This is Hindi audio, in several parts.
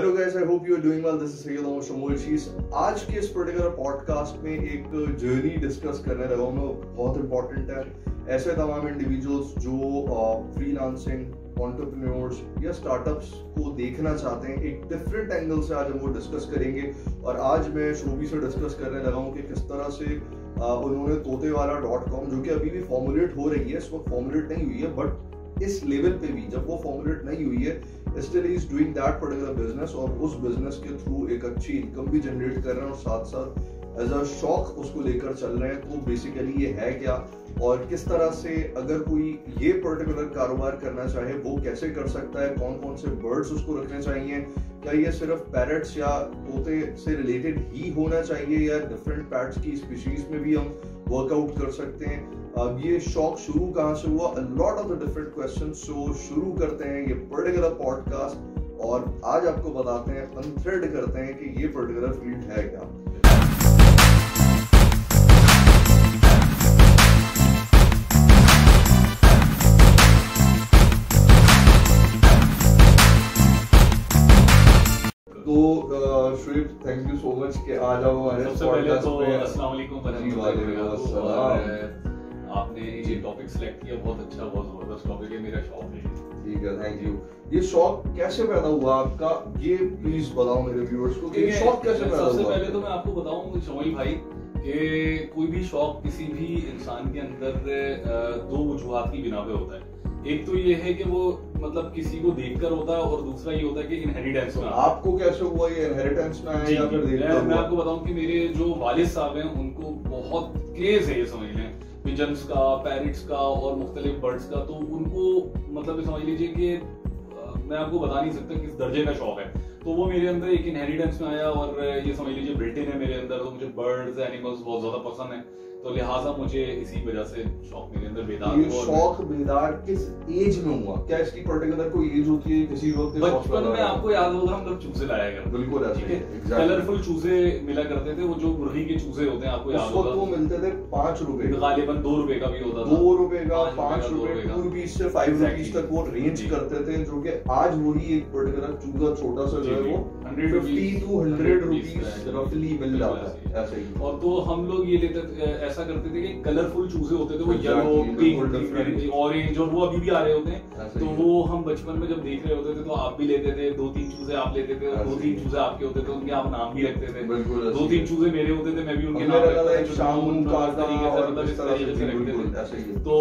Hello guys, I hope you are doing well. This is Syed Ahmed Shamool Shees. आज के इस पर्टिकुलर पॉडकास्ट में एक जर्नी डिस्कस करने लगा हूं मैं, बहुत इंपॉर्टेंट है। ऐसे तमाम इंडिविजुअल्स जो फ्रीलांसिंग, एंटरप्रेन्योर्स या स्टार्टअप्स को देखना चाहते हैं, एक डिफरेंट एंगल से आज हम वो डिस्कस करेंगे। और आज मैं शोभी से डिस्कस करने लगा हूं कि किस तरह से उन्होंने तोतेवाला.com, जो कि अभी भी फॉर्मुलेट हो रही है, इस वक्त फॉर्मुलेट नहीं हुई है, बट इस लेवल पे भी जब वो फॉर्मुलेट नहीं हुई है, still he is doing that particular business और उस बिजनेस के थ्रू एक अच्छी इनकम भी जनरेट कर रहे हैं और साथ साथ एज अ शौक उसको लेकर चल रहे हैं। तो बेसिकली ये है क्या और किस तरह से अगर कोई ये पर्टिकुलर कारोबार करना चाहे वो कैसे कर सकता है, कौन कौन से बर्ड्स उसको रखने चाहिए, क्या ये सिर्फ पैरट्स या तोते से रिलेटेड ही होना चाहिए या डिफरेंट पैट्स की स्पीशीज में भी हम वर्कआउट कर सकते हैं। अब ये शौक शुरू कहाँ से हुआ, a lot of the different questions। सो शुरू करते हैं ये पर्टिकुलर पॉडकास्ट और आज आपको बताते हैं, अनथ्रेड करते हैं कि ये पर्टिकुलर फील्ड है क्या। तो श्वेत, थैंक यू सो मच कि आ जाओ हमारे पॉडकास्ट पे। अस्सलाम वालेकुम। आपने ये टॉपिक सिलेक्ट किया, बहुत अच्छा, बहुत जबरदस्त टॉपिक है, मेरा शौक है। ठीक है, थैंक यू। ये शौक कैसे पैदा हुआ आपका, ये प्लीज बताओ मेरे व्यूअर्स को कि शौक कैसे पैदा हुआ। सबसे पहले तो मैं आपको बताऊं शमूल भाई कि कोई भी शौक किसी भी इंसान के अंदर दो वजूहात की बिना पे होता है। एक तो ये है कि वो मतलब किसी को देखकर होता है और दूसरा ये होता है कि इनहेरिटेंस में। आपको कैसे हुआ ये, इनहेरिटेंस में आया या फिर देखकर हुआ? मैं आपको बताऊं कि मेरे जो वालिद साहब हैं उनको बहुत क्रेज है, ये समझ लें, पिजन्स का, पैरट्स का और मुख्तलिफ बर्ड्स का। तो उनको मतलब समझ लीजिए कि मैं आपको बता नहीं सकता किस दर्जे का शौक है। तो वो मेरे अंदर एक इनहेरिटेंस में आया और ये समझ लीजिए बिल्ट-इन है मेरे अंदर। तो मुझे बर्ड्स, एनिमल्स बहुत ज्यादा पसंद है, तो लिहाजा मुझे इसी वजह से शौक मेरे अंदर बेदार हुआ। ये शौक बेदार किस एज में हुआ? क्या इसकी पर्टिकुलर कोई एज होती है? किसी वक्त बचपन में आपको याद होगा हम लोग चूजे लाया करते, बिल्कुल ऐसे ठीक है, कलरफुल चूजे मिला करते थे, वो जो मुर्गी के चूजे होते हैं, आपको याद होगा। वो मिलते थे 5 रुपए, गालिबन 2 रुपए का भी होता था, 2 रुपए का, 5 रुपए, 2 रुपीस से 5 रुपीस तक वो रेंज करते थे, जो कि आज वही एक पर्टिकुलर चूजा छोटा सा जो है वो 50 to 100 रुपीस रफली मिल जाता है, ऐसे ही। और तो हम लोग ये लेते, ऐसा करते थे कि कलरफुल चूजे होते थे, वो येलो, पिंक, ऑरेंज, और वो अभी भी आ रहे होते हैं। तो वो हम बचपन में जब देख रहे होते थे तो आप भी लेते थे, 2-3 चूजे आप लेते थे, 2-3 चूजे आपके होते थे, उनके आप नाम भी रखते थे। 2-3 चूजे मेरे होते थे, मैं भी उनके नाम रखता था। तो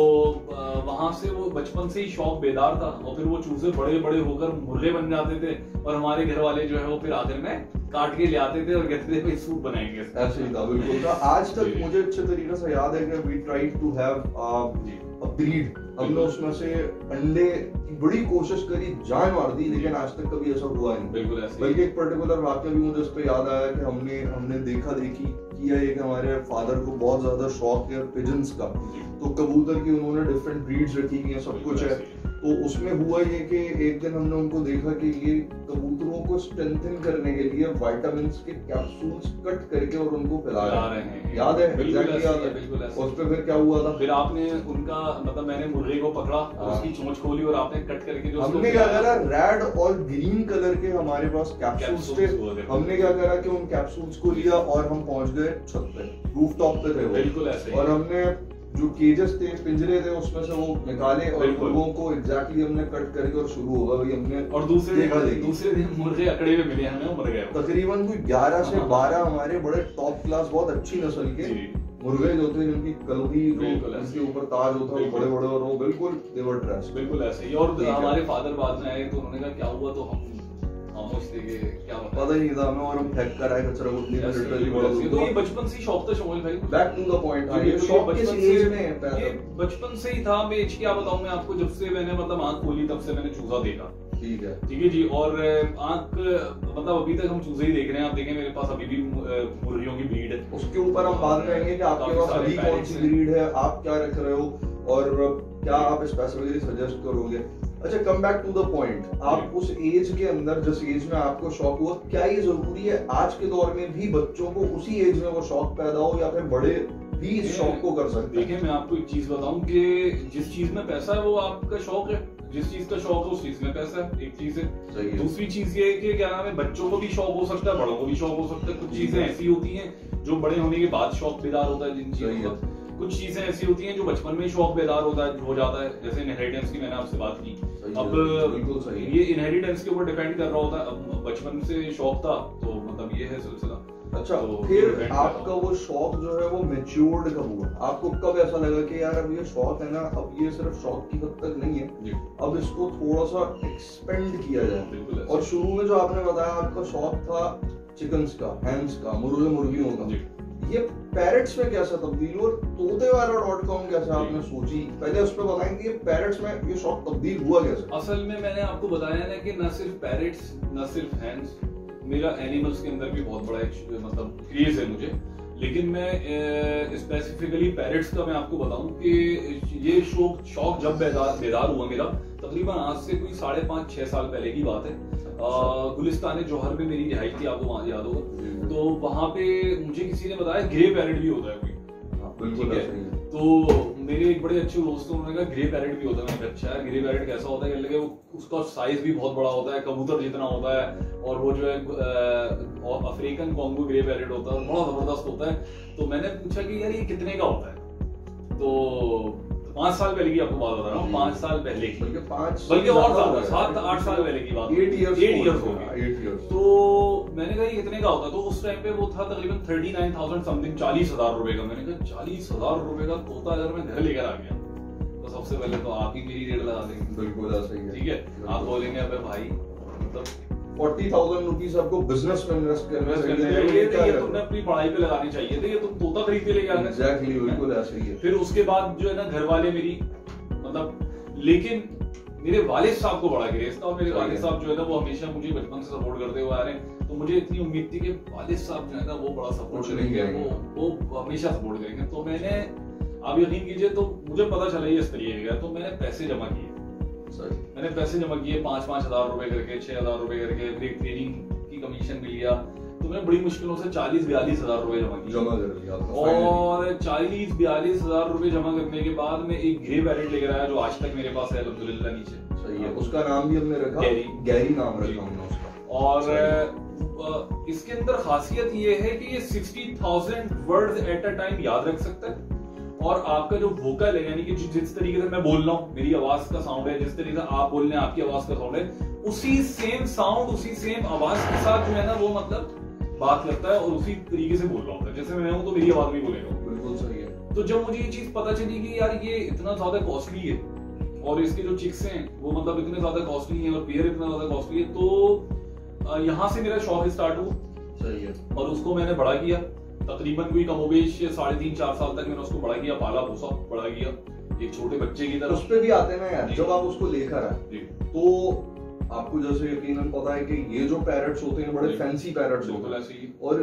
वहां से वो बचपन से ही शौक बेदार था और फिर वो चूजे बड़े बड़े होकर मुर्गे बन जाते थे और हमारे घर वाले जो है वो फिर आखिर में काट के ले आते थे और कहते थे भाई सूप बनाएंगे। ऐसे ही था, बिल्कुल था। आज तक मुझे अच्छे तरीके से याद है कि we tried to have a breed. हमने उसमें से अंडे की बड़ी कोशिश करी, जान मार दी, लेकिन आज तक कभी ऐसा हुआ नहीं। बिल्कुल ऐसे। बल्कि एक पर्टिकुलर वाक्य भी मुझे इस पे याद आया कि हमने देखा देखी किया है कि हमारे फादर को बहुत ज्यादा शौक है पिजन्स का, तो कबूतर की उन्होंने डिफरेंट ब्रीड्स रखी हुई है, सब कुछ है। तो उसमें हुआ ये कि एक दिन हमने उनको देखा कि ये कबूतरों को स्ट्रेंथन करने के लिए विटामिन्स के कैप्सूल्स कट करके और उनको पिला रहे हैं। याद है? एग्जैक्टली याद है। बिल्कुल। उस पे फिर क्या हुआ था? फिर आपने उनका मतलब मैंने मुर्गे को पकड़ा, उसकी चोंच खोली और आपने कट करके जो हमने क्या करा, रेड और ग्रीन कलर के हमारे पास कैप्सूल्स थे। हमने क्या करा कि उन कैप्सूल्स को लिया और हम पहुंच गए छत पे, रूफटॉप पे थे वो। बिल्कुल ऐसे। और हमने जो केजेस थे, पिंजरे थे, उसमें से वो निकाले और लोगों को एग्जैक्टली हमने कट करके और शुरू होगा भाई हमने। और दूसरे दिन मुर्गे अकड़े में मिले हमें, मर गए तकरीबन कोई 11 से 12 हमारे बड़े टॉप क्लास बहुत अच्छी नस्ल के मुर्गे जो थे, जिनकी कलगी जिसके ऊपर ताज होता है, बड़े बड़े, और वो बिल्कुल दे वर ट्रैश। बिल्कुल ऐसे ही। और हमारे फादर बाद में आए तो उन्होंने कहा क्या हुआ, तो हम खामोश थे कि क्या पता ही नहीं था हमें, और हम फेंक कर आए कचरा को लिटरली। तो ये बचपन से शौक था शमूल भाई। बैक टू द पॉइंट, ये शौक किस एज में है? ये बचपन से ही था। मैं एज क्या बताऊं मैं आपको, जब से मैंने मतलब आंख खोली तब से मैंने चूजा देखा। ठीक है जी। और आंख मतलब अभी तक हम चूजे ही देख रहे हैं। आप देखें मेरे पास अभी भी मुर्गियों की ब्रीड है। उसके ऊपर हम बात करेंगे कि आपके पास अभी कौन सी ब्रीड है, आप क्या रख रहे हो और क्या आप स्पेसिफिकली सजेस्ट करोगे। अच्छा, come back to the point, आप उस एज के अंदर, जिस एज में आपको शौक हुआ, क्या ये जरूरी है आज के दौर में भी बच्चों को उसी एज में वो शौक पैदा हो, या फिर बड़े भी इस शौक को कर सकते हैं? देखिए मैं आपको एक चीज बताऊं कि जिस चीज में पैसा है वो आपका शौक है। जिस चीज का शौक है उस चीज में पैसा है, एक चीज है। सही है। दूसरी चीज ये है कि क्या नाम है, बच्चों को भी शौक हो सकता है, बड़ों को भी शौक हो सकता है। कुछ चीजें ऐसी होती हैं जो बड़े होने के बाद शौक बेदार होता है जिन चीजों का, कुछ चीजें ऐसी होती हैं जो बचपन में ही शौक बेदार हो जाता है, जैसे इनहेरिटेंस की मैंने आपसे बात की। अब ये इनहेरिटेंस के ऊपर डिपेंड कर रहा होता है। अब बचपन से शौक था तो मतलब ये है सिलसिला। अच्छा, तो फिर आपका वो शौक जो है वो मैच्योर्ड कब हुआ? आपको कब ऐसा लगा कि यार अब ये शौक है ना, अब ये सिर्फ शौक की हद तक नहीं है, अब इसको थोड़ा सा एक्सपेंड किया जाए? और शुरू में जो आपने बताया आपका शौक था चिकन्स का, हैंस का, मुर्गियों का, ये पैरेट्स में कैसा तब्दील हुआ? तोतेवाला.com कैसे आपने सोची? पहले उस पर बताएंगे ये पैरेट्स में ये शौक तब्दील हुआ कैसे? असल में मैंने आपको बताया ना कि न सिर्फ पैरेट्स न सिर्फ हैंस, मेरा एनिमल्स के अंदर भी बहुत बड़ा एक मतलब क्रेज है मुझे। लेकिन मैं स्पेसिफिकली पैरेट्स का मैं आपको बताऊं कि ये शौक जब बेदार हुआ मेरा, तकरीबन आज से कोई 5.5-6 साल पहले की बात है। गुलिस्तान जौहर में मेरी रिहाई थी, आपको वहां याद होगा। तो वहां पे मुझे किसी ने बताया ग्रे पैरेट भी होता है कोई। बिल्कुल है। तो मेरे एक बड़े अच्छे दोस्त उन्होंने कहा ग्रे पैरेट भी होता है। मैंने अच्छा है, ग्रे पैरेट कैसा होता है? कहने लगे उसका साइज भी बहुत बड़ा होता है, कबूतर जितना होता है, और वो जो है अफ्रीकन कॉन्गो ग्रे पैरेट होता है, बड़ा जबरदस्त होता है। तो मैंने पूछा कि यार ये कितने का होता है? तो 5 साल पहले की आपको बात बता रहा हूँ, 5 साल पहले की, बल्कि और ज्यादा 7-8 साल पहले की बात, 8 इयर्स हो गए। तो मैंने कहा ये कितने का होता है? तो उस टाइम पे वो था तकरीबन 39,000 समथिंग, 40,000 रुपए का। मैंने कहा 40,000 रुपए का तोता अगर मैं घर लेकर आ गया तो सबसे पहले तो आप ही मेरी रेट लगा देंगे। बिल्कुल ऐसा ही है। ठीक है, आप बोलेंगे अबे भाई मतलब 40,000 रुपीस आपको बिजनेस में इन्वेस्ट करने चाहिए थे, ये तुमने अपनी पढ़ाई पे लगाने चाहिए थे, ये तुम तोता खरीद के लेके आ गए। एग्जैक्टली, बिल्कुल ऐसा ही है। फिर उसके बाद जो है ना घर वाले मेरी मतलब, लेकिन मेरे वालिद साहब को बड़ा क्रेज था, और मेरे वालिद साहब जो है ना वो हमेशा मुझे बचपन से सपोर्ट करते हुए आ रहे हैं। तो मुझे इतनी उम्मीद थी कि वालिद साहब जो है ना वो बड़ा सपोर्ट करेंगे, वो हमेशा सपोर्ट करेंगे। तो मैंने, आप यकीन कीजिए, तो मुझे पता चला ये इस तरीके का, तो मैंने पैसे जमा किए। मैंने पैसे जमा किए 5-5 हजार रुपए करके, 6 हजार रुपए करके, फिर ट्रेनिंग की कमीशन भी लिया। तो मैंने बड़ी मुश्किलों से 40-42 हजार रुपए जमा कर दिया। और 40-42 हजार रुपए जमा करने के बाद मैं एक ग्रे पैरेट लेकर आया जो आज तक मेरे पास है अल्हम्दुलिल्लाह नीचे। सही है। उसका नाम भी हमने रखा गैरी नाम रखा हमने उसका। और इसके अंदर खासियत ये है कि ये 60,000 वर्ड्स एट अ टाइम याद रख सकता है। और आपका जो वोकल है, यानी कि जिस तरीके से मैं बोल रहा हूँ, मेरी आवाज का साउंड है, जिस तरीके से आप बोल रहे हैं आपकी आवाज का साउंड है, उसी सेम साउंड, उसी सेम आवाज के साथ जो है ना वो मतलब बात करता है और उसी तरीके से बोल रहा होता है। जैसे मैं हूं तो मेरी आवाज भी बोलेगा। बिल्कुल सही है। तो जब मुझे ये चीज पता चली कि यार ये इतना ज्यादा कॉस्टली है और इसके जो चिक्स हैं वो मतलब इतने ज्यादा कॉस्टली हैं और पेयर इतना ज्यादा कॉस्टली है, तो यहाँ से मेरा शौक स्टार्ट हुआ। सही है। और उसको मैंने बड़ा किया, तकरीबन कोई कमोबेश 3.5-4 साल तक मैंने उसको बड़ा किया, पाला पोसा, बड़ा किया एक छोटे बच्चे की तरह। उस पे भी आते हैं यार, जब आप उसको लेकर आए तो आपको जैसे यकीनन पता है कि ये जो पैरेट्स होते हैं बड़े फैंसी पैरेट्स होते हैं, और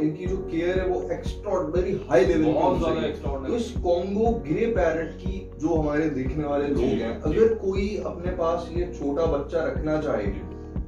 इनकी जो केयर है वो एक्स्ट्राऑर्डिनरी हाई लेवल की होती है। तो इस कॉन्गो ग्रे पैरेट की जो हमारे देखने वाले लोग हैं, अगर कोई अपने पास ये छोटा बच्चा रखना चाहे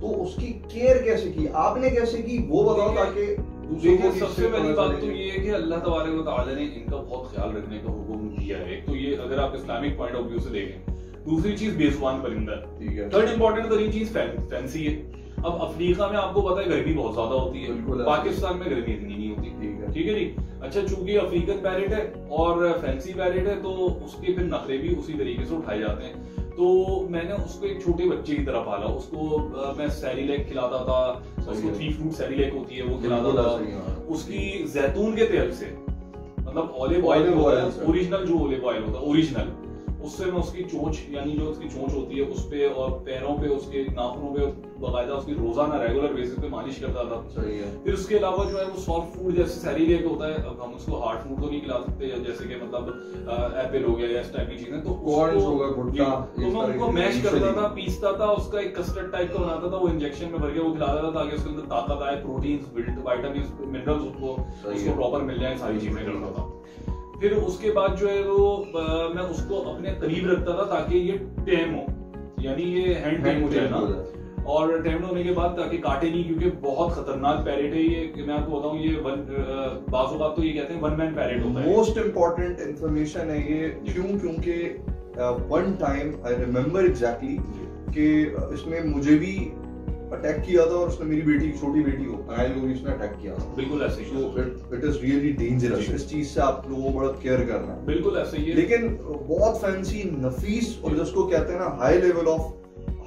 तो उसकी केयर कैसे की, आपने कैसे की, वो बताओ ताकि देखिए सबसे पहली बात तो ये है कि अल्लाह तबारक व तआला ने इनका बहुत ख्याल रखने का हुक्म दिया है। तो ये अगर आप इस्लामिक पॉइंट ऑफ व्यू से देखें। दूसरी चीज बेजुबान परिंदा है। थर्ड इंपॉर्टेंट तरीन चीज फैंसी है। अब अफ्रीका में आपको पता है गर्मी बहुत ज्यादा होती है, पाकिस्तान में गर्मी इतनी नहीं होती। ठीक है जी। अच्छा, चूंकि अफ्रीकन पैरेट है और फैंसी पैरेट है तो उसके फिर नखरे भी उसी तरीके से उठाए जाते हैं। तो मैंने उसको एक छोटे बच्चे की तरह पाला। उसको मैं सैरीलैक खिलाता था, उसको 3 फ्रूट सैरीलैक होती है वो खिलाता था। उसकी जैतून के तेल से, मतलब ऑलिव ऑयल, ओरिजिनल जो ऑलिव ऑयल होता है ओरिजिनल, उससे मैं उसकी चोंच, यानी जो उसकी चोंच होती है उस पे और पैरों पे, उसके नाखूनों पे बाकायदा उसकी रोजाना रेगुलर बेसिस पे मालिश करता था। सही है। फिर उसके अलावा जो है वो सॉफ्ट फूड जैसे सैरीलैक होता है, अब हम उसको हार्ड फूड तो नहीं खिला सकते, जैसे कि मतलब एप्पल हो गया या इस टाइप की चीजें, तो कॉर्न होगा, भुट्टा, तो मैं उनको मैश करता था, पीसता था, उसका एक कस्टर्ड टाइप का बनाता था, वो इंजेक्शन में भर के वो खिलाता था ताकि उसके अंदर ताकत आए, प्रोटीन्स, विटामिन, मिनरल्स उसको प्रॉपर मिल जाए, सारी चीजें करता था। फिर उसके बाद जो है वो मैं उसको अपने करीब रखता था ताकि ये टेम हो, यानी ये हैंड टेम हो जाए ना, और टेम होने के बाद ताकि काटे नहीं, क्योंकि बहुत खतरनाक पैरेट है ये। मैं आपको बताऊं, ये बाज़ बात तो ये कहते हैं 1 मैन पैरेट होता है। मोस्ट इंपॉर्टेंट इंफॉर्मेशन है ये, क्योंकि one time I remember exactly कि इसने मुझे भी अटैक किया था और उसने मेरी बेटी, छोटी बेटी को, अनाइल को भी इसने अटैक किया था। बिल्कुल ऐसे ही। So it is really dangerous। इस चीज से आप लोगों को बड़ा केयर करना है। बिल्कुल ऐसे ही है। लेकिन बहुत फैंसी, नफीस और जिसको कहते हैं ना high level of,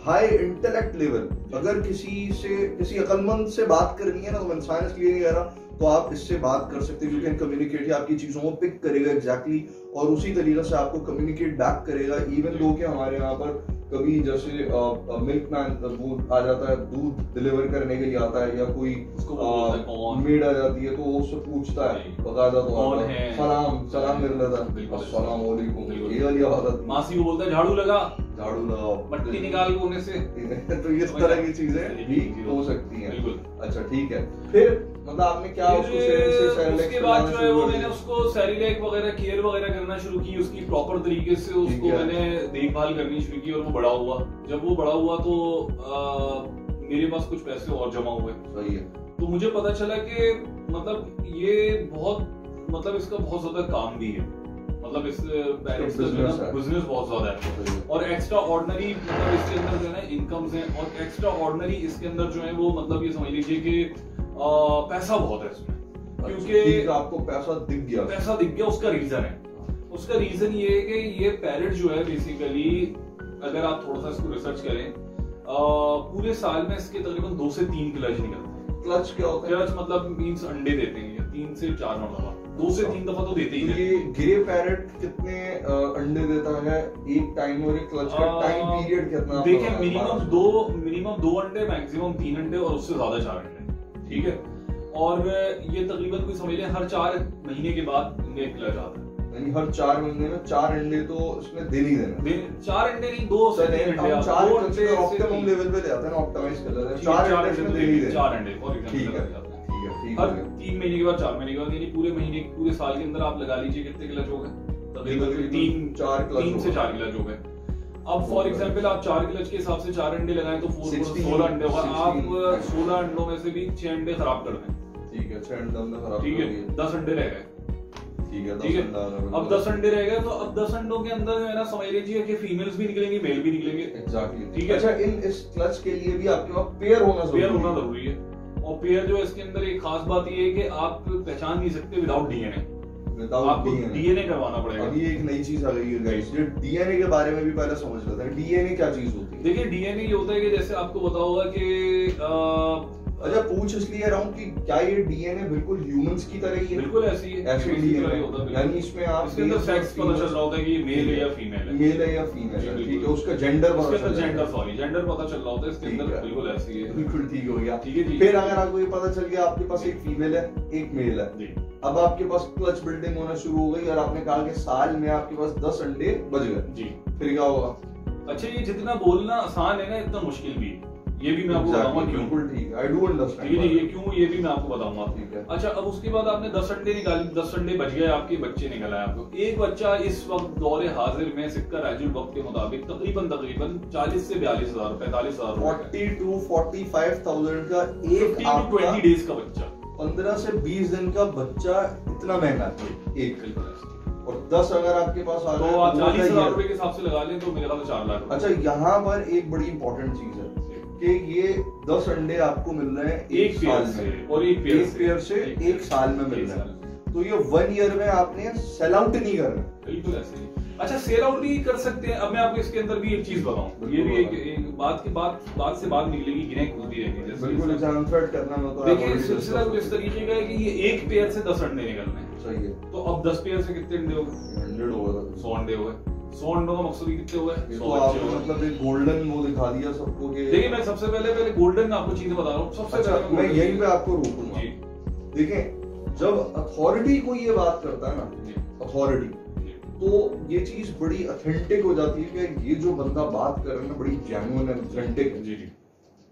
high intellect level, अगर किसी अक्लमंद से बात करनी है ना, तो इंसान इसलिए नहीं कह रहा, तो आप इससे बात कर सकते हैं। यू कैन कम्युनिकेट, आपकी चीजों को पिक करेगा एग्जैक्टली और उसी तरीके से आपको कम्युनिकेट बैक करेगा। इवन दो कि हमारे यहाँ पर कभी जैसे मिल्कमैन दूध आ जाता है, दूध डिलीवर करने के लिए आता है, या कोई मेड आ जाती है, तो वो उससे पूछता है बकायदा, तो सलाम कर लेता है, अस्सलाम वालेकुम, ये वाली आदत। मासी को बोलता है झाड़ू लगाओ, मट्टी निकाल के उन्हें से। तो इस तरह की चीजें भी हो सकती हैं। बिल्कुल। अच्छा ठीक है, फिर मतलब आपने क्या उसके बाद जो है वो मैंने उसको सेरिलैक वगैरह केयर वगैरह करना शुरू की, उसकी प्रॉपर तरीके से उसको मैंने देखभाल करनी शुरू की और वो बड़ा हुआ। जब वो बड़ा हुआ तो मेरे पास कुछ पैसे और जमा हुए। सही है। तो मुझे पता चला कि मतलब ये बहुत, मतलब इसका बहुत ज्यादा काम भी है, मतलब इस पेरेंट्स का बिजनेस बहुत ज्यादा है और एक्स्ट्रा ऑर्डिनरी, मतलब इसके अंदर जो है ना इनकम्स हैं और एक्स्ट्रा ऑर्डिनरी इसके अंदर जो है वो, मतलब ये समझ लीजिए कि पैसा बहुत है इसमें, क्योंकि आपको पैसा दिख गया। उसका रीजन है, उसका रीजन ये है कि ये पैरेट जो है बेसिकली, अगर आप थोड़ा सा इसको रिसर्च करें, पूरे साल में इसके तकरीबन 2 से 3 क्लच निकलते हैं। क्लच क्या होता है? क्लच मतलब मींस अंडे देते हैं 3 से 4 मरतबा, 2 से 3 दफा तो देते ही हैं। ये ग्रे पैरेट कितने अंडे देता है एक टाइम, और एक क्लच का टाइम पीरियड कितना? देखिए मिनिमम 2 अंडे, मैक्सिमम 3 अंडे और उससे ज्यादा 4 अंडे, ठीक है। और ये तकरीबन कोई समझ लें हर 4 महीने के बाद इनका एक क्लच आता है, यानी हर 4 महीने में 4 अंडे तो इसमें देने ही देना। 4 अंडे नहीं, 2 से 3 अंडे, 4 अंडे ऑप्टिमम लेवल पे ले आते हैं, ऑप्टिमाइज कर लेते हैं। 4 अंडे इसमें देने ही देना। 4 अंडे फॉर एग्जांपल हर 3 महीने के बाद 4 महीने के बाद, यानी पूरे महीने, पूरे साल के अंदर आप लगा लीजिए कितने क्लच हो गए, तकरीबन 3 से 4 क्लच हो गए। अब फॉर एग्जांपल आप 4 क्लच के हिसाब से 4 अंडे लगाएं तो 16 अंडे होगा। आप 16 अंडों में से भी 6 अंडे खराब कर दें, ठीक है, 6 अंडे खराब, ठीक है, 10 अंडे रह गए, ठीक है, 10 अंडे। अब 10 अंडे रह गए तो अब 10 अंडों के अंदर जो है ना समझ लीजिए कि फीमेल्स भी निकलेंगी, मेल भी निकलेंगे। एग्जैक्टली, ठीक है। अच्छा, इस क्लच के लिए भी आपके पास पेयर होना जरूरी है। और पेयर जो है इसके अंदर एक खास बात ये है कि आप पहचान नहीं सकते विदाउट डीएनए, आपको डीएनए करवाना पड़ेगा। अभी एक नई चीज आ गई है गाइस, ये डीएनए के बारे में भी पहले समझ लेते हैं। डीएनए क्या चीज होती है? देखिए डीएनए ये होता है कि जैसे आपको पता होगा कि अच्छा, पूछ इसलिए रहा हूँ कि क्या ये डीएनए बिल्कुल ह्यूमंस की तरह ही है? बिल्कुल ऐसे ही है, ऐसे डीएनए होता है, यानी इसमें आप इसके अंदर सेक्स पता चल रहा होता है कि ये मेल है या फीमेल है, मेल है या फीमेल है, ठीक है, उसका जेंडर पता चल रहा है, जेंडर पता चल रहा होता है इसके अंदर, बिल्कुल ऐसे ही है, बिल्कुल ठीक हो गया, ठीक है। फिर अगर आपको ये पता चल गया आपके पास एक फीमेल है एक मेल है, अब आपके पास क्लच बिल्डिंग होना शुरू हो गई और आपने कहा कि साल में आपके पास 10 अंडे बच गए जी, फिर क्या होगा? अच्छा, ये जितना बोलना आसान है ना, इतना मुश्किल भी है, ये भी मैं आपको बताऊंगा क्यों। बिल्कुल ठीक है, आई डू अंडरस्टैंड, ये क्यों, ये भी मैं आपको बताऊंगा, ठीक है। अच्छा, अब उसके बाद आपने 10 अंडे निकाले, 10 अंडे बच गए, आपके बच्चे निकल आए आपको। एक बच्चा इस वक्त दौरे हाजिर में सिक्का राजुल वक्त के मुताबिक तकरीबन 40 से 42,000, 45,000, 40 to 45,000 का एक 20 डेज का बच्चा, 15 से 20 दिन का बच्चा, इतना महंगा है एक, और 10 अगर आपके पास आ तो आप 40,000 रुपए के हिसाब से लगा लें तो मेरे ख्याल से 4 लाख। अच्छा, यहाँ पर एक बड़ी इंपॉर्टेंट चीज है कि ये 10 अंडे आपको मिल रहे हैं एक साल में, और एक पेयर से एक साल में मिल रहे हैं, तो ये 1 ईयर में आपने सेल आउट नहीं करना। बिल्कुल ऐसे ही। अच्छा, सेल आउट भी कर सकते हैं। अब मैं आपको इसके अंदर भी एक चीज बताऊं, ये भी एक बात से बात निकलेगी, गिने कूदी रहेगी, बिल्कुल एग्जाम थ्रेट करना होता है। देखिए सिलसिला कुछ इस तरीके का है कि ये एक पेयर से 10 अंडे निकलने हैं, सही है। तो अब 10 पेयर से कितने अंडे हो गए? 100 हो गए, 100 अंडे हो गए। 100 अंडों का मकसद कितने हुए? तो आपको मतलब एक गोल्डन वो दिखा दिया सबको कि देखिए, मैं सबसे पहले गोल्डन आपको चीजें बता रहा हूँ। सबसे पहले मैं यहीं पे आपको रोकूंगा। देखें, जब अथॉरिटी कोई ये बात करता है ना, अथॉरिटी, तो ये चीज बड़ी ऑथेंटिक हो जाती है कि ये जो बंदा बात कर रहा है ना, बड़ी जेन्युइन है, ऑथेंटिक है। जी।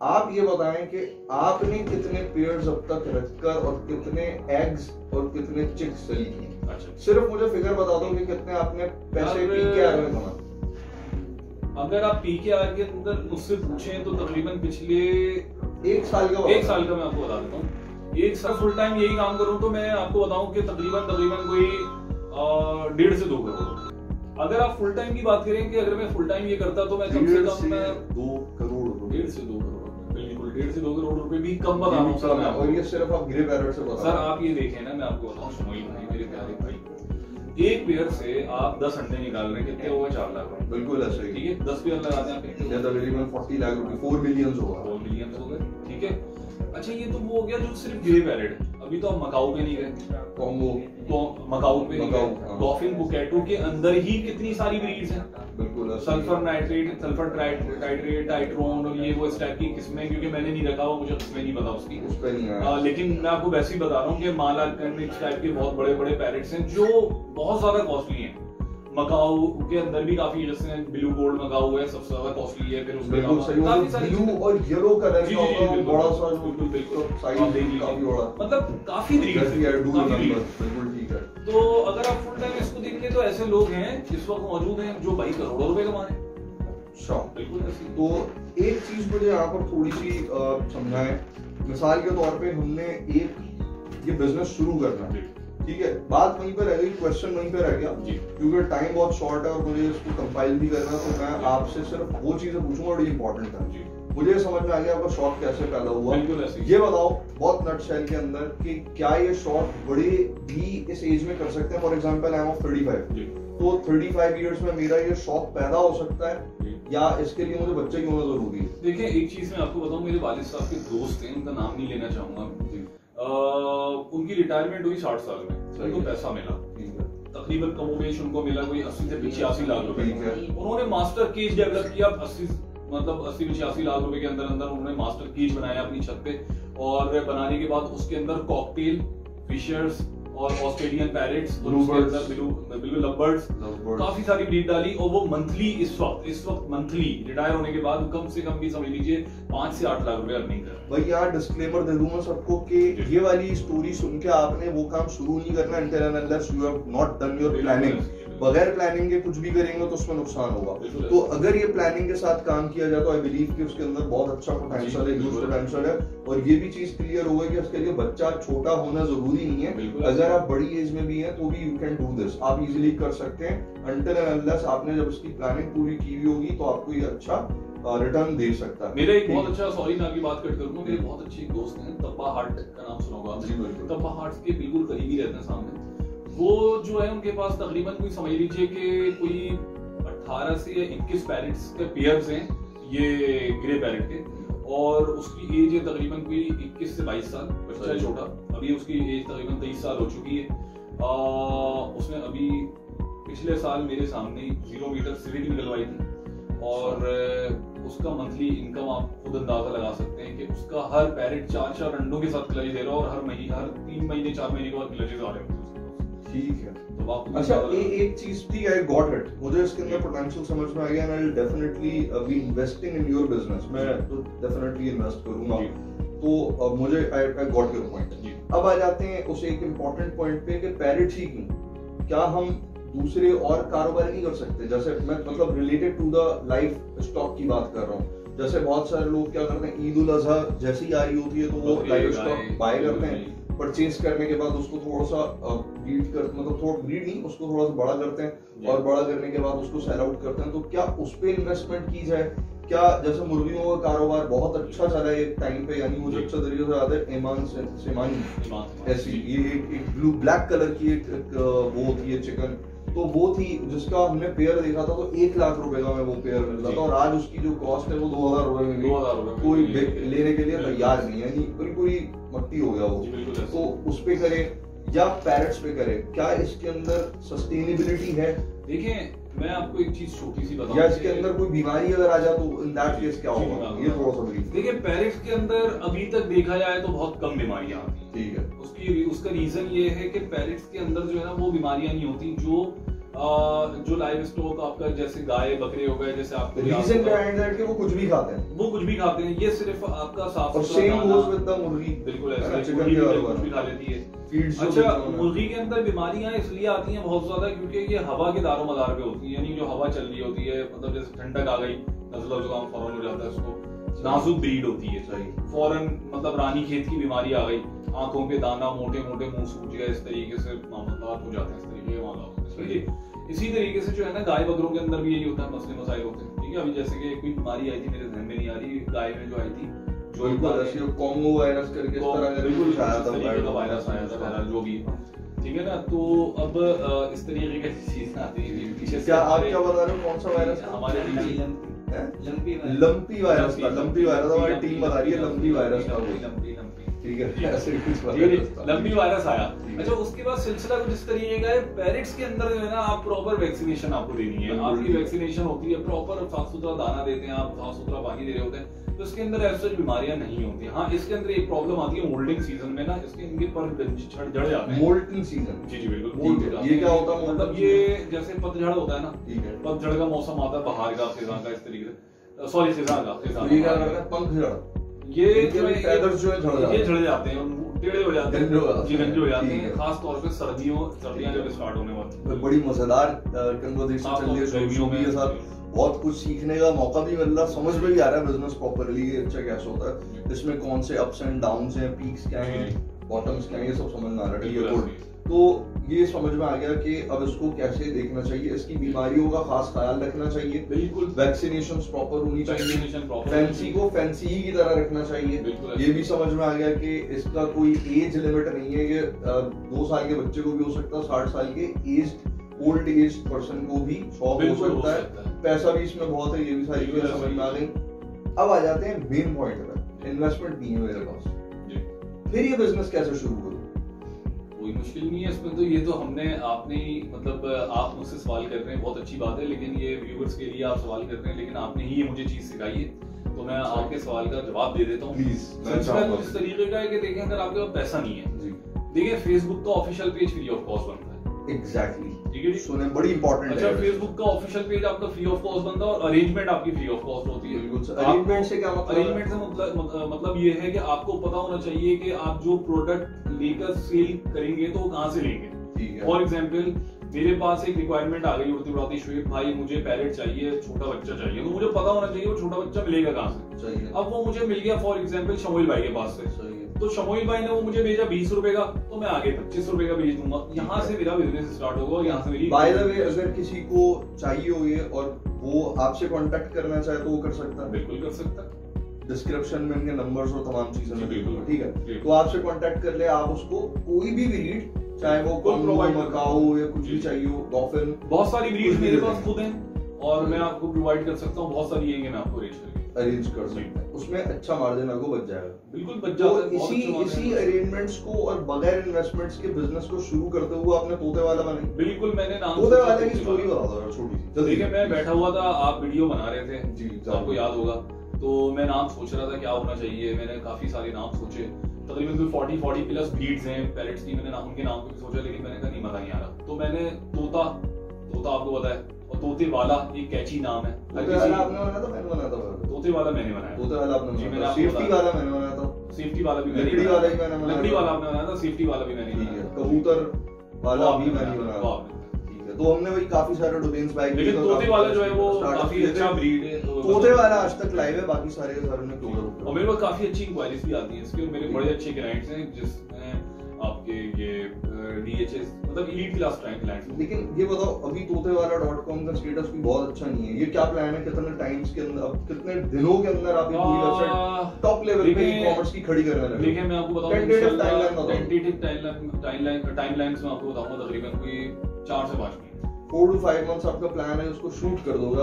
आप ये बताएं कि आपने कितने पेयर्स अब तक रखकर और कितने एग्स और कितने चिक्स सेल किए? अच्छा, सिर्फ मुझे फिगर बता दो कि कितने आपने पैसे पीकेआर में कमाए। अगर आप पीकेआर के अंदर मुझसे पूछें तो तकरीबन पिछले 1 साल का मैं आपको बता देता हूँ। 1 साल फुल टाइम यही काम करूँ तो मैं आपको बताऊं कि तकरीबन कोई 1.5 से 2 करोड़। अगर आप फुल टाइम की बात करें कि अगर मैं फुल टाइम ये करता तो मैं कम से कम 2 करोड़ रुपए, 1.5 से 2 करोड़, बिल्कुल 1.5 से 2 करोड़ रुपए भी कम बता रहा हूँ सर मैं। और ये सिर्फ आप ग्रे पैरेट से बता सर आप ये देखें ना, मैं आपको बताऊँ शमोई भाई, मेरे प्यारे भाई, एक पेयर से आप 10 अंडे निकाल रहे हैं, कितने हो गए? 4 लाख। बिल्कुल ऐसे ही, ठीक है, 10 पेयर लगा दें आप, कितने हो गए? 40 लाख रुपए, 4 मिलियन होगा। 4 मिलियन हो गए, ठीक है। अच्छा ये तो वो हो गया जो सिर्फ ग्रे पैरेट। अभी तो हम मकाऊ पे नहीं गए, कॉम्बो तो मकाऊ पे नहीं गए। डॉल्फिन बुकेटो के अंदर ही कितनी सारी ब्रीड्स हैं, बिल्कुल सल्फर नाइट्रेट, सल्फर टाइट्रेट, टाइट्रोन और ये वो इस टाइप की किस्में, क्योंकि मैंने नहीं रखा हुआ, मुझे किस्में नहीं पता उसकी, उस पे नहीं आया। लेकिन मैं आपको वैसे ही बता रहा हूँ कि माला इस टाइप के बहुत बड़े बड़े पैरेट्स हैं जो बहुत ज्यादा कॉस्टली हैं। मकाऊ के अंदर भी काफी, जैसे ब्लू गोल्ड मकाऊ है, सबसे ज्यादा कॉस्टली है। फिर उसमें बिल्कुल सही, काफी सारी ब्लू और येलो कलर जी, का जी, जी, बड़ा सा बिल्कुल बिल्कुल साइज काफी बड़ा, मतलब काफी ब्रीड्स हैं, काफी ब्रीड्स। बिल्कुल ठीक है। तो अगर आप फुल टाइम इसको देखेंगे तो ऐसे लोग हैं इस वक्त मौजूद हैं जो भाई करोड़ों रुपए कमा रहे हैं। अच्छा, बिल्कुल ऐसे। तो एक चीज मुझे यहाँ पर थोड़ी सी समझाएं। मिसाल के तौर पे हमने एक ये बिजनेस शुरू करना है, ठीक है, बात वहीं पे रह गई, क्वेश्चन वहीं पे रह गया, क्योंकि टाइम बहुत शॉर्ट है और मुझे इसको कंपाइल भी करना है, तो मैं आपसे सिर्फ वो चीजें पूछूंगा और ये इंपॉर्टेंट है। मुझे समझ में आ गया आपका शौक कैसे पैदा हुआ। ये बताओ बहुत नटशेल के अंदर कि क्या ये शौक बड़े भी इस एज में कर सकते हैं? For example I am of 35, तो 35 इयर्स में मेरा ये शौक पैदा हो सकता है या इसके लिए मुझे बच्चे क्यों होना जरूरी है? देखिए एक चीज मैं आपको बताऊं, मेरे वालिद साहब के दोस्त हैं, उनका नाम नहीं लेना चाहूंगा, उनकी रिटायरमेंट हुई 60 साल में, उनको पैसा मिला, तकरीबन कमोबेश उनको मिला कोई 80 से 85 लाख रुपए। उन्होंने मास्टर केज डेवलप किया, 80-85 लाख रुपए के अंदर अंदर उन्होंने मास्टर केज बनाया अपनी छत पे, और बनाने के बाद उसके अंदर कॉकटेल, फिशर्स और ऑस्ट्रेलियन पैरेट्स, बिल्कुल लवबर्ड्स, काफी सारी ब्रीड डाली, और वो मंथली इस वक्त मंथली रिटायर होने के बाद कम से कम भी समझ लीजिए 5 से 8 लाख रुपए अर्निंग कर। भाई यार डिस्क्लेमर दे दूं मैं सबको कि ये वाली स्टोरी सुन के आपने वो काम शुरू नहीं करना until and unless you have not done your planning। बगैर प्लानिंग के कुछ भी करेंगे तो उसमें नुकसान होगा। तो अगर ये प्लानिंग के साथ काम किया जाए तो आई बिलीव कि उसके अंदर बहुत अच्छा पोटेंशियल है, ह्यूज पोटेंशियल है, और ये भी चीज क्लियर हो गई कि उसके लिए बच्चा छोटा होना जरूरी नहीं है। अगर आप बड़ी एज में भी हैं तो भी यू कैन डू दिस, आप इजीली कर सकते हैं until and unless आपने जब उसकी प्लानिंग पूरी की हुई होगी तो आपको ये अच्छा रिटर्न दे सकता है। मेरा एक बहुत अच्छा, सॉरी मैं आपकी बात कट करूंगा, मेरे बहुत अच्छे दोस्त हैं, तब्बा हार्ट का नाम सुना होगा आपने? तब्बा हार्ट के बिल्कुल करीबी रहते हैं सामने। वो जो है उनके पास तकरीबन कोई समझ लीजिए कि कोई 18 से 21 पैरेट्स के पेयर्स हैं, ये ग्रे पैरेट के, और उसकी एज है तकरीबन कोई 21 से 22 साल, बच्चा है छोटा, अभी उसकी एज तकरीबन 23 साल हो चुकी है। उसने अभी पिछले साल मेरे सामने 0 मीटर सिविक निकलवाई थी, और उसका मंथली इनकम आप खुद अंदाजा लगा सकते हैं कि उसका हर पैरेट 4 अंडों के साथ क्लच दे रहा है, और हर 3 महीने 4 महीने के बाद क्लचेस आ रहे हैं। ठीक है, तो आपको अच्छा एक चीज थी, आई गॉट इट, मुझे इसके अंदर पोटेंशियल समझ में आ गया, and I will definitely be investing in your business. मैं तो डेफिनेटली इन्वेस्ट करूंगा। तो मुझे आई गॉट योर पॉइंट। अब आ जाते हैं उस एक इम्पोर्टेंट पॉइंट पे कि पैरेट्स ही क्यों, क्या हम दूसरे और कारोबार नहीं कर सकते? जैसे मैं मतलब related to the life stock की बात कर रहा हूँ। जैसे बहुत सारे लोग क्या करते हैं, ईद उल अजहा जैसी आ रही होती है तो वो लाइफ स्टॉक बाय करते हैं, परचेज करने के बाद उसको थोड़ा सा ब्रीड कर, मतलब थोड़ा ब्रीड नहीं, उसको थोड़ा सा बड़ा करते हैं, और बड़ा करने के बाद उसको सेल आउट करते हैं। तो क्या उस पे इन्वेस्टमेंट की जाए? क्या जैसे मुर्गियों का कारोबार बहुत अच्छा चला है एक टाइम पे, यानी मुझे अच्छा तरीके से याद है, एमान सेमानी ऐसी ये एक ब्लू ब्लैक कलर की एक वो होती है चिकन, तो वो थी जिसका हमने पेयर देखा था, तो 1 लाख रुपए का हमें वो पेयर मिल रहा था, और आज उसकी जो कॉस्ट है वो 2000 रुपए में भी कोई लेने के लिए तैयार नहीं है, बिल्कुल ही मट्टी हो गया वो। तो उस पे करें या पैरेट्स पे करें, क्या इसके अंदर सस्टेनेबिलिटी है? देखिए मैं आपको एक चीज छोटी सी बताऊं, या इसके अंदर कोई बीमारी अगर आ जाए तो इन दैट केस क्या होगा, ये थोड़ा सा ब्रीफ। देखिए पैरेट्स के अंदर अभी तक देखा जाए तो बहुत कम बीमारियां आती हैं, ठीक है। उसका रीजन ये है कि पैरेट्स के अंदर जो है ना वो बीमारियां नहीं होती जो लाइव स्टॉक आपका जैसे गाय बकरे हो गए, जैसे आपको रीजन बिहाइंड दैट कि वो कुछ भी खाते हैं, ये सिर्फ आपका साफ और सेम गोस विद द मुर्गी, बिल्कुल ऐसा चिकन कुछ भी खा लेती है। अच्छा मुर्गी के अंदर बीमारियां इसलिए आती हैं बहुत ज्यादा क्योंकि ये हवा के दारो मदार पे होती है, यानी जो हवा चल रही होती है, मतलब जैसे ठंडक आ गई, नज़ला जुकाम फौरन हो जाता है, उसको नाजुक ब्रीड होती है, सही फौरन मतलब रानी खेत की बीमारी आ गई, आंखों पे दाना, मोटे मोटे मुंह सूज गए, इस तरीके से मामलात हो जाते हैं, इस तरीके के मामलात समझिए। इसी तरीके से जो है ना गाय बकरों के अंदर भी यही होता है, मसले मसाइल होते हैं, ठीक है। अभी जैसे कि कोई बीमारी आई थी, मेरे ध्यान में नहीं आ रही, गाय में जो आई थी, जो कॉन्गो वायरस करके इस तरह का कुछ आया था, वायरस आया था, बहरहाल जो भी, ठीक है ना। तो अब इस तरीके की चीजें आती है पीछे से। क्या आप क्या बता रहे हो, कौन सा वायरस हमारे लंपी वायरस था, लंपी वायरस हमारी टीम बता रही है, लंपी वायरस था वो, ठीक है, ऐसे कुछ लंबी वायरस आया। अच्छा, उसके बाद सिलसिला कुछ इस तरीके का है, पेरेंट्स के अंदर जो है ना, आप प्रॉपर वैक्सीनेशन आपको देनी है, आपकी वैक्सीनेशन होती है, प्रॉपर साफ सुथरा दाना देते हैं आप, साफ सुथरा पानी दे रहे होते हैं, तो इसके अंदर ऐसी बीमारियां नहीं होती। हाँ, इसके अंदर एक प्रॉब्लम आती है मोल्डिंग सीजन में ना, इसके इनके पर झड़ जाते हैं। मोल्टिंग सीजन, जी जी बिल्कुल। ये क्या होता है, मतलब ये जैसे पतझड़ होता है ना, ठीक है, पतझड़ का मौसम आता है, बाहर का, खिज़ां का, इस तरीके से, सॉरी खिज़ां का, ये क्या करता है, पंख झड़, ये फैदर्स जो है ये झड़ जाते हैं, टेढ़े हो जाते हैं, गंजे हो जाते हैं, है। खास तौर पे सर्दियां जब स्टार्ट होने वाली। बड़ी मजेदार कन्वर्सेशन चल रही है गर्मियों के साथ, बहुत कुछ सीखने का मौका भी मिल रहा, समझ में भी आ रहा है बिजनेस प्रॉपर्ली अच्छा कैसे होता है, इसमें कौन से अप्स एंड डाउन्स हैं, पीक्स क्या हैं, बॉटम्स क्या हैं, ये सब समझ में आ रहा है, ठीक है, गुड। तो ये समझ में आ गया कि अब इसको कैसे देखना चाहिए, इसकी बीमारियों का खास ख्याल रखना चाहिए, बिल्कुल, वैक्सीनेशन प्रॉपर होनी चाहिए, फैंसी को फैंसी ही की तरह रखना चाहिए, ये भी समझ में आ गया कि इसका कोई एज लिमिट नहीं है, ये 2 साल के बच्चे को भी हो सकता है, 60 साल के ओल्ड एज पर्सन को भी शौक हो सकता है, पैसा भी इसमें बहुत है, ये भी सारी चीजें समझ में आ गई। अब आ जाते हैं मेन पॉइंट पर, इन्वेस्टमेंट नहीं है मेरे पास, फिर ये बिजनेस कैसे शुरू करूं? कोई मुश्किल नहीं है इसमें, तो ये तो हमने आपने ही, मतलब आप मुझसे सवाल कर रहे हैं, बहुत अच्छी बात है, लेकिन ये व्यूअर्स के लिए आप सवाल कर रहे हैं, लेकिन आपने ही मुझे चीज सिखाई है, तो मैं आपके सवाल का जवाब दे देता हूँ प्लीज। इस तरीके का है कि देखिए, अगर आपके पास पैसा नहीं है, देखिए फेसबुक का official page free of cost बनता है, एग्जैक्टली, ठीक है जी, सुने, बड़ी इंपॉर्टेंट है। अच्छा, फेसबुक का ऑफिशियल पेज आपका फ्री ऑफ कॉस्ट बनता है, और अरेंजमेंट आपकी फ्री ऑफ कॉस्ट होती है। अरेंजमेंट से क्या मतलब? अरेंजमेंट से मतलब ये है कि आपको पता होना चाहिए कि आप जो प्रोडक्ट लेकर सेल करेंगे तो वो कहाँ से लेंगे। फॉर एग्जाम्पल, मेरे पास एक रिक्वायरमेंट आ गई उड़ती उड़ाती, श्वेत भाई मुझे पैरेट चाहिए, छोटा बच्चा चाहिए, तो मुझे पता होना चाहिए वो छोटा बच्चा मिलेगा कहाँ से। अब वो मुझे मिल गया फॉर एग्जाम्पल शमोइल भाई के पास से, तो शमोइल भाई ने वो मुझे भेजा 20 रुपए का, तो मैं आगे 25 रुपए का भेज दूंगा, यहाँ से मेरा बिजनेस स्टार्ट होगा, और यहाँ से मेरी। बाय द वे, अगर किसी को चाहिए हो ये और वो आपसे कांटेक्ट करना चाहे तो वो कर सकता है, बिल्कुल कर सकता है, डिस्क्रिप्शन में इनके नंबर्स और तमाम चीजें में, ठीक है, तो आपसे कांटेक्ट कर ले, आप उसको कोई भी ब्रीड, चाहे वो मकाओ या कुछ भी चाहिए हो, डॉल्फिन, बहुत सारी ब्रीड मेरे पास खुद हैं, और मैं आपको प्रोवाइड कर सकता हूँ, बहुत सारी है, मैं आपको अरेंज कर सकते हैं, उसमें अच्छा मार्जिन आपको बच जाएगा, बिल्कुल बच जाता है। इसी अरेंजमेंट्स को और बगैर इन्वेस्टमेंट्स के बिजनेस को शुरू करते हुए आपने तोते वाला बना, बिल्कुल, मैंने नाम तोते वाले की स्टोरी बता दो छोटी सी। देखिए, मैं बैठा हुआ था, आप वीडियो बना रहे थे जी, आपको याद होगा, तो मैं नाम सोच रहा था क्या होना चाहिए, मैंने काफी सारे नाम सोचे, तकरीबन 40 प्लस ब्रीड्स हैं पैरेट्स की, मैंने उनके नाम को भी सोचा, लेकिन मैंने कहा नहीं, मजा नहीं आ रहा, तो मैंने तोता आपको पता है, और तोते वाला एक कैची नाम है। तोते वाला आपने बनाया था, मैंने बनाया था? तोते वाला मैंने बनाया, तोते वाला आपने बनाया था, सेफ्टी वाला मैंने बनाया था, सेफ्टी वाला भी लकड़ी वाला ही मैंने बनाया, लकड़ी वाला आपने बनाया था, सेफ्टी वाला भी मैंने बनाया, कबूतर वाला भी मैंने बनाया, ठीक है। तो हमने वही काफी सारे डोमेन्स बाय किए, लेकिन तोते वाला जो है वो काफी अच्छा ब्रीड है, तोते वाला आज तक लाइव है, बाकी सारे हमने क्लोज, और मेरे पास काफी अच्छी इंक्वायरीज भी आती हैं इसके, मेरे बड़े अच्छे क्लाइंट्स हैं, जिसमें आपके ये DHS मतलब एलीट क्लास क्लाइंट्स। लेकिन ये बताओ, अभी तोतेवाला.com का स्टेटस भी बहुत अच्छा नहीं है, ये क्या प्लान है, कितने टाइम्स के अंदर, अब कितने दिनों के अंदर आप ये पूरी वेबसाइट टॉप लेवल पे ई-कॉमर्स की खड़ी करने लगे? देखिए, मैं आपको बताऊं, टेंटेटिव टाइमलाइंस में आपको बताऊंगा, तकरीबन कोई 4 से 5 महीने, 4 to 5 months आपका प्लान है, उसको शूट कर दोगे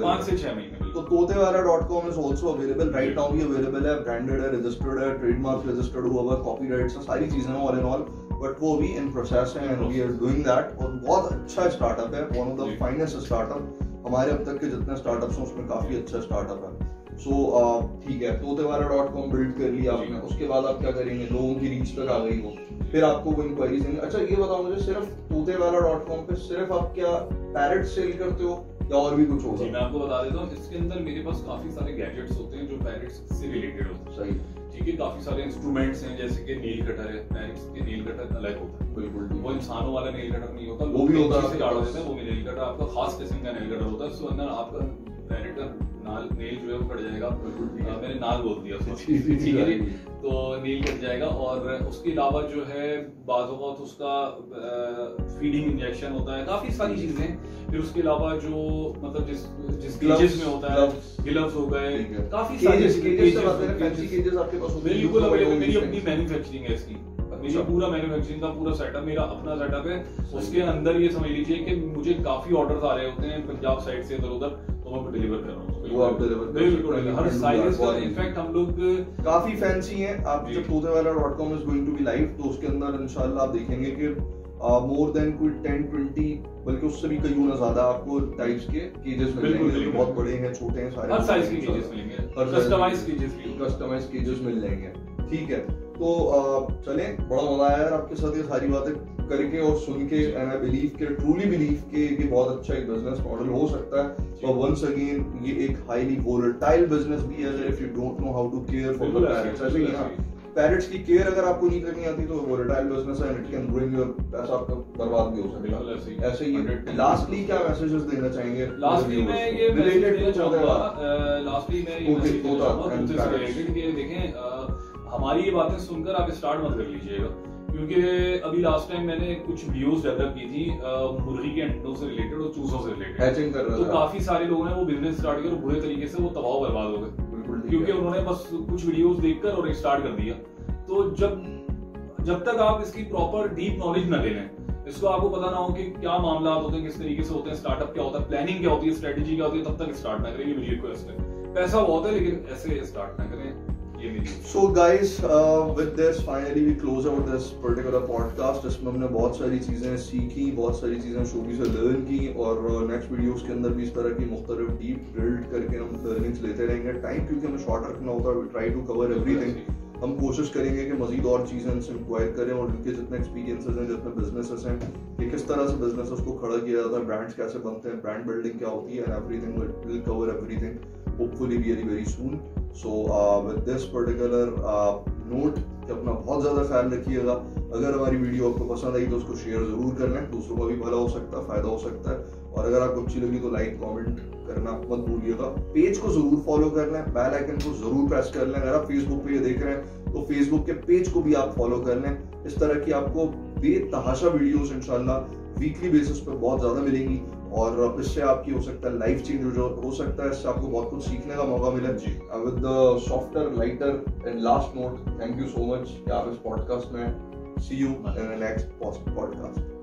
5 से 6 महीने। तो तोतेवाला.com is also available right now, भी अवेलेबल है, ब्रांडेड है, रजिस्टर्ड है, ट्रेडमार्क रजिस्टर्ड हुआ है, कॉपीराइट्स सारी चीजें हैं ऑल इन ऑल, बट वो भी इन प्रोसेस है, and we are doing that, और बहुत अच्छा स्टार्टअप है, one of the finest startup, हमारे अब तक के जितने स्टार्टअप्स हैं उसमें काफी अच्छा स्टार्टअप है। सो ठीक है, तोतेवाला.com बिल्ड कर लिया आपने, उसके बाद आप क्या करेंगे, लोगों की रीच तक आ गई हो, फिर आपको वो इंक्वायरीज देंगे। अच्छा, ये बताओ मुझे, सिर्फ तोतेवाला.com पे सिर्फ आप क्या पैरेट सेल करते हो या और भी कुछ होगा? जी, मैं आपको बता देता हूँ, इसके अंदर मेरे पास काफी सारे गैजेट्स होते हैं जो पैरेट्स से रिलेटेड होते हैं, सही, ठीक है, काफी सारे इंस्ट्रूमेंट्स हैं, जैसे कि नेल कटर है, पैरेट्स के नेल कटर अलग होता है, बिल्कुल, वो इंसानों वाला नेल कटर नहीं होता, वो भी होता है, से काट देते हैं, वो नेल कटर आपका खास किस्म का नेल कटर होता है, उसके अंदर आपका पैरेट का नेल जो है वो कट जाएगा। मैंने नाल बोल दिया, जी, ठीक है जी। तो नील कट जाएगा, और उसके अलावा जो है बाज़ औक़ात उसका फीडिंग इंजेक्शन होता है, काफी सारी चीजें। फिर उसके अलावा जो मतलब जिस केजेस में होता है, ग्लव्स हो गए, काफी सारी फैंसी केजेस आपके पास होते हैं। बिल्कुल अवेलेबल, मेरी अपनी मैन्युफैक्चरिंग है इसकी, मेरा पूरा मैन्युफैक्चरिंग का पूरा सेटअप मेरा अपना सेटअप है। उसके अंदर ये समझ लीजिए कि मुझे काफी ऑर्डर्स आ रहे होते हैं पंजाब साइड से इधर उधर, तो मैं डिलीवर कर रहा हूँ। वो आप डिलीवर बिल्कुल हर साइज का। इनफैक्ट हम लोग काफी फैंसी हैं। आप जब todewala.com is going to be live, तो उसके अंदर इंशाल्लाह आप देखेंगे कि मोर देन कोई 10-20 बल्कि उससे भी कई गुना ज्यादा आपको टाइप्स के केजेस मिलेंगे, जो बहुत बड़े हैं, छोटे हैं, सारे हर साइज के केजेस मिलेंगे, कस्टमाइज्ड केजेस मिल जाएंगे। ठीक है, तो चलें, बड़ा मजा आया यार आपके साथ ये सारी बातें करके और सुन के, एंड आई बिलीव के, ट्रूली बिलीव के ये बहुत अच्छा एक बिजनेस मॉडल हो सकता है। और वंस अगेन ये एक हाईली वोलेटाइल बिजनेस भी है, अगर if you don't know how to care for the parrots. ऐसे ही ना, पैरेट्स की केयर अगर आपको नहीं करनी आती तो वोलेटाइल बिजनेस है, इट कैन ब्रिंग योर पैसा आपका बर्बाद भी हो सकता है। ऐसे ही लास्टली क्या मैसेजेस देना चाहेंगे? लास्टली मैं ये मैसेज देना चाहूंगा, लास्टली मैं ये मैसेज देना चाहूंगा तुमसे रिलेटेड कि देखें, हमारी ये बातें सुनकर आप स्टार्ट मत कर लीजिएगा, क्योंकि अभी लास्ट टाइम मैंने कुछ वीडियोस डेवलप की थी मुर्गी के अंडों से रिलेटेड और चूसों से रिलेटेड, हैचिंग कर रहा था। तो काफी सारे लोगों ने वो बिजनेस स्टार्ट किया और बुरे तरीके से वो तबाह बर्बाद हो गए, क्योंकि उन्होंने बस कुछ वीडियोस देखकर और स्टार्ट कर दिया। तो जब तक आप इसकी प्रॉपर डीप नॉलेज न ले लें, इसको आपको पता ना हो कि क्या मामला होते हैं, किस तरीके से होते हैं, स्टार्टअप क्या होता है, प्लानिंग क्या होती है, स्ट्रेटेजी क्या होती है, तब तक स्टार्ट ना करें। ये मेरी रिक्वेस्ट है। पैसा बहुत है लेकिन ऐसे स्टार्ट ना करें। So guys, with this finally we close out this particular podcast, जिसमें हमने बहुत सारी चीजें सीखी, बहुत सारी चीजें शोबी से लर्न की, और नेक्स्ट वीडियोस के अंदर भी इस तरह की मुख्तलिफ डीप ड्रिल्ड करके हम लर्निंग्स लेते रहेंगे। टाइम क्योंकि हमें शॉर्ट रखना होता है, we try to cover everything. हम कोशिश करेंगे कि मजीद और चीजें इनसे इंक्वायर करें, और उनके जितने एक्सपीरियंसेस हैं, जितने बिजनेसेस हैं, कि किस तरह से बिजनेसेस को खड़ा किया जाता है, ब्रांड्स कैसे बनते हैं, ब्रांड बिल्डिंग क्या होती है, and everything will cover everything hopefully very soon. So with this particular note, कि अपना बहुत ज़्यादा ख्याल रखिएगा। अगर हमारी वीडियो आपको पसंद आई तो उसको शेयर ज़रूर कर लें, दूसरों का भी भला हो सकता है, फ़ायदा हो सकता है। और अगर आपको अच्छी लगी तो लाइक कमेंट करना मत भूलिएगा। पेज को ज़रूर फॉलो कर लें, बेल आइकन को ज़रूर प्रेस कर लें। अगर आप फेसबुक पे ये देख रहे हैं तो फेसबुक के पेज को भी आप फॉलो कर लें। इस तरह की आपको बेतहाशा वीडियोस इंशाल्लाह वीकली बेसिस पे बहुत ज़्यादा मिलेंगी, और इससे आपकी हो सकता है लाइफ चेंज जो हो सकता है, इससे आपको बहुत कुछ सीखने का मौका मिले। With the softer lighter and last note, thank you so much कि आप इस पॉडकास्ट में। See you in the next podcast.